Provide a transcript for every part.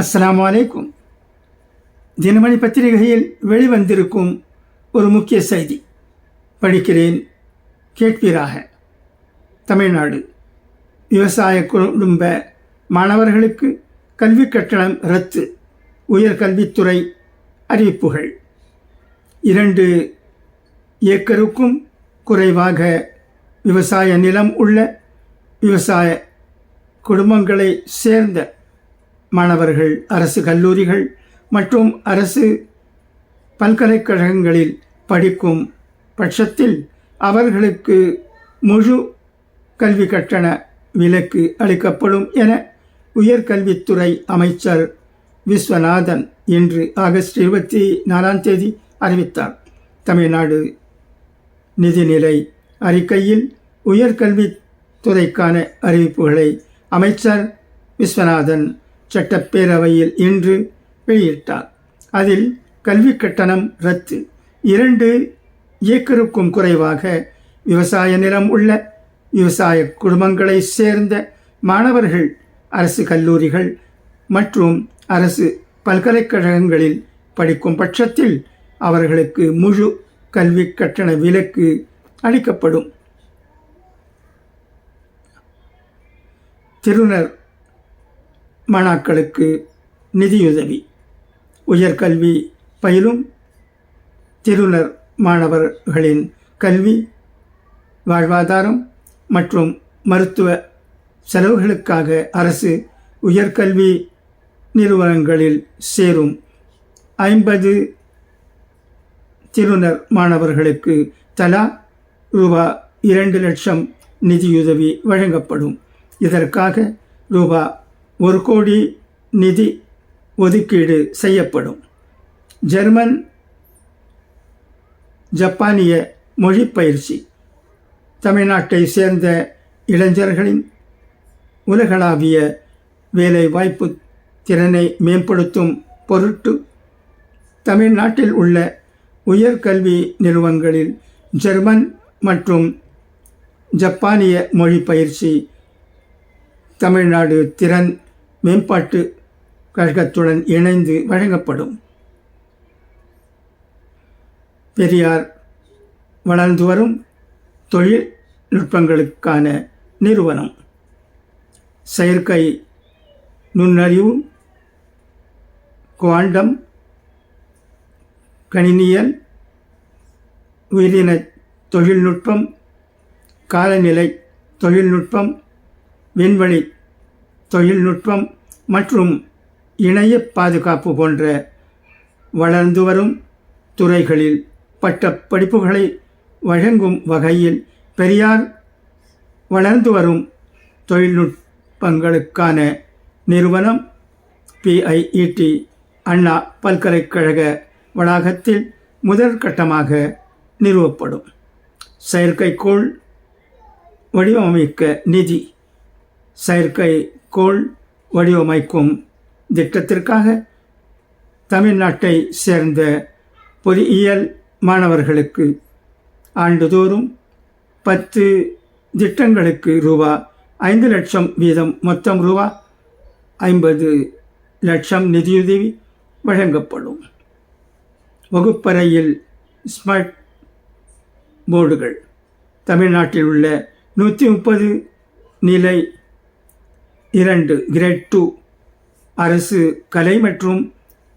அஸ்ஸலாமு அலைக்கும். தினமணி பத்திரிகையில் வெளிவந்திருக்கும் ஒரு முக்கிய செய்தி படிக்கிறேன், கேட்பீராக. தமிழ்நாடு விவசாய குடும்ப மாணவர்களுக்கு கல்வி கட்டணம் ரத்து. உயர்கல்வித்துறை அறிவிப்புகள். 2 ஏக்கருக்கும் குறைவாக விவசாய நிலம் உள்ள விவசாய குடும்பங்களை சேர்ந்த மாணவர்கள் அரசு கல்லூரிகள் மற்றும் அரசு பல்கலைக்கழகங்களில் படிக்கும் பட்சத்தில் அவர்களுக்கு முழு கல்வி கட்டண விலக்கு அளிக்கப்படும் என உயர்கல்வித்துறை அமைச்சர் விஸ்வநாதன் இன்று ஆகஸ்ட் 24 அறிவித்தார். தமிழ்நாடு நிதிநிலை அறிக்கையில் உயர்கல்வித்துறைக்கான அறிவிப்புகளை அமைச்சர் விஸ்வநாதன் சட்டப்பேரவையில் இன்று வெளியிட்டார். அதில் கல்வி கட்டணம் ரத்து. 2 ஏக்கருக்கும் குறைவாக விவசாய நிலம் உள்ள விவசாய குடும்பங்களை சேர்ந்த மாணவர்கள் அரசு கல்லூரிகள் மற்றும் அரசு பல்கலைக்கழகங்களில் படிக்கும் பட்சத்தில் அவர்களுக்கு முழு கல்வி கட்டண விலக்கு அளிக்கப்படும். திருநர் மாணாக்களுக்கு நிதியுதவி. உயர்கல்வி பயிலும் திருநர் மாணவர்களின் கல்வி, வாழ்வாதாரம் மற்றும் மருத்துவ செலவுகளுக்காக அரசு உயர்கல்வி நிறுவனங்களில் சேரும் 50 திருநர் மாணவர்களுக்கு தலா ரூபாய் 2 லட்சம் நிதியுதவி வழங்கப்படும். இதற்காக ரூபாய் 1 கோடி நிதி ஒதுக்கீடு செய்யப்படும். ஜெர்மன் ஜப்பானிய மொழி பயிற்சி. தமிழ்நாட்டை சேர்ந்த இளைஞர்களின் உலகளாவிய வேலைவாய்ப்பு திறனை மேம்படுத்தும் பொருட்டு தமிழ்நாட்டில் உள்ள உயர்கல்வி நிறுவனங்களில் ஜெர்மன் மற்றும் ஜப்பானிய மொழி பயிற்சி தமிழ்நாடு திறன் மேம்பாட்டு கழகத்துடன் இணைந்து வழங்கப்படும். பெரியார் வளர்ந்து வரும் தொழில்நுட்பங்களுக்கான நிறுவனம். செயற்கை நுண்ணறிவு, குவாண்டம், கணினியல், உயிரின தொழில்நுட்பம், காலநிலை தொழில்நுட்பம், விண்வெளி தொழில்நுட்பம் மற்றும் இணைய பாதுகாப்பு போன்ற வளர்ந்து வரும் துறைகளில் பட்ட படிப்புகளை வழங்கும் வகையில் பெரியார் வளர்ந்து வரும் தொழில்நுட்பங்களுக்கான நிறுவனம் PIET அண்ணா பல்கலைக்கழக வளாகத்தில் முதல் கட்டமாக நிறுவப்படும். செயற்கைக்கோள் வடிவமைக்க நிதி. செயற்கைக்கோள் வடிவமைக்கும் திட்டத்திற்காக தமிழ்நாட்டை சேர்ந்த பொறியியல் மாணவர்களுக்கு ஆண்டுதோறும் 10 திட்டங்களுக்கு ரூபாய் 5 லட்சம் வீதம் மொத்தம் ரூபாய் 50 லட்சம் நிதியுதவி வழங்கப்படும். வகுப்பறையில் ஸ்மார்ட் போர்டுகள். தமிழ்நாட்டில் உள்ள 130 நிலை 2 கிரேட் 2 அரசு கலை மற்றும்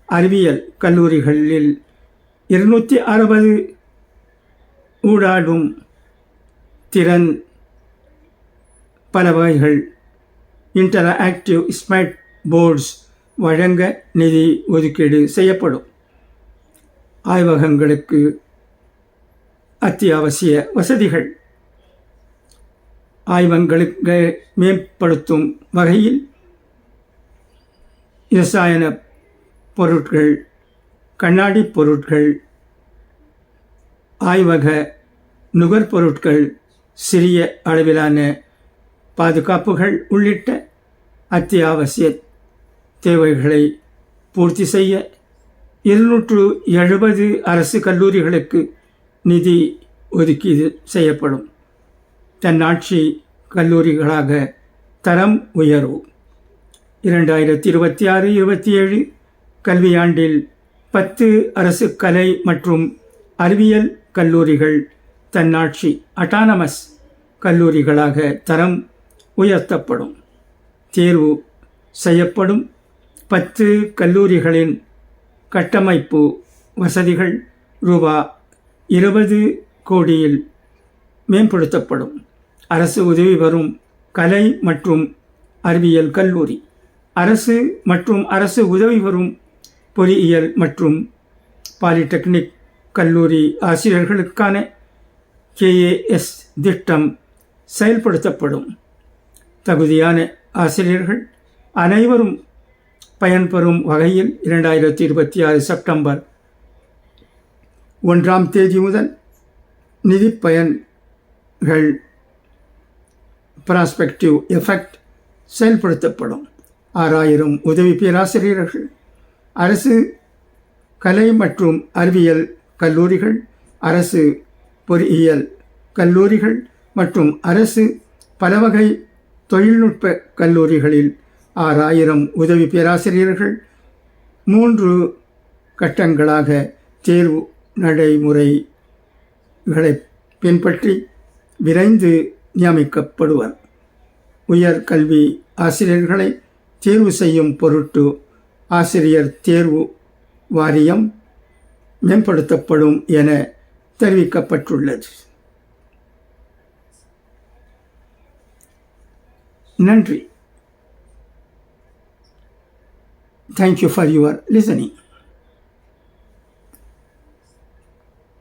அறிவியல் கல்லூரிகளில் 260 ஊடாடும் திறன் பல வகைகள் இன்டராக்டிவ் ஸ்மார்ட் போர்ட்ஸ் வழங்க நிதி ஒதுக்கீடு செய்யப்படும். ஆய்வகங்களுக்கு அத்தியாவசிய வசதிகள். ஆய்வகங்களுக்கு மேம்படுத்தும் வகையில் இரசாயன பொருட்கள், கண்ணாடி பொருட்கள், ஆய்வக நுகர்பொருட்கள், சிறிய அளவிலான பாதுகாப்புகள் உள்ளிட்ட அத்தியாவசிய தேவைகளை பூர்த்தி செய்ய 270 அரசு கல்லூரிகளுக்கு நிதி ஒதுக்கீடு செய்யப்படும். தன்னாட்சி கல்லூரிகளாக தரம் உயர்வு. 2026-27 கல்வியாண்டில் 10 அரசு கலை மற்றும் அறிவியல் கல்லூரிகள் தன்னாட்சி அட்டானமஸ் கல்லூரிகளாக தரம் உயர்த்தப்படும். தேர்வு செய்யப்படும் 10 கல்லூரிகளின் கட்டமைப்பு வசதிகள் ரூபாய் 20 கோடியில் மேம்படுத்தப்படும். அரசு உதவி பெறும் கலை மற்றும் அறிவியல் கல்லூரி, அரசு மற்றும் அரசு உதவி பெறும் பொறியியல் மற்றும் பாலிடெக்னிக் கல்லூரி ஆசிரியர்களுக்கான KAS திட்டம் செயல்படுத்தப்படும். தகுதியான ஆசிரியர்கள் அனைவரும் பயன்பெறும் வகையில் 2026 செப்டம்பர் 1ஆம் தேதி முதல் நிதி பயன்கள் ப்ராஸ்பெக்டிவ் எஃபெக்ட் செயல்படுத்தப்படும். 6000 உதவி பேராசிரியர்கள், அரசு கலை மற்றும் அறிவியல் கல்லூரிகள், அரசு பொறியியல் கல்லூரிகள் மற்றும் அரசு பலவகை தொழில்நுட்ப கல்லூரிகளில் 6000 உதவி பேராசிரியர்கள் 3 கட்டங்களாக தேர்வு நடைமுறைகளை பின்பற்றி விரைந்து நியமிக்கப்படுவர். உயர்கல்வி ஆசிரியர்களை தேர்வு செய்யும் பொருட்டு ஆசிரியர் தேர்வு வாரியம் மேம்படுத்தப்படும் என தெரிவிக்கப்பட்டுள்ளது. நன்றி. Thank you for your listening.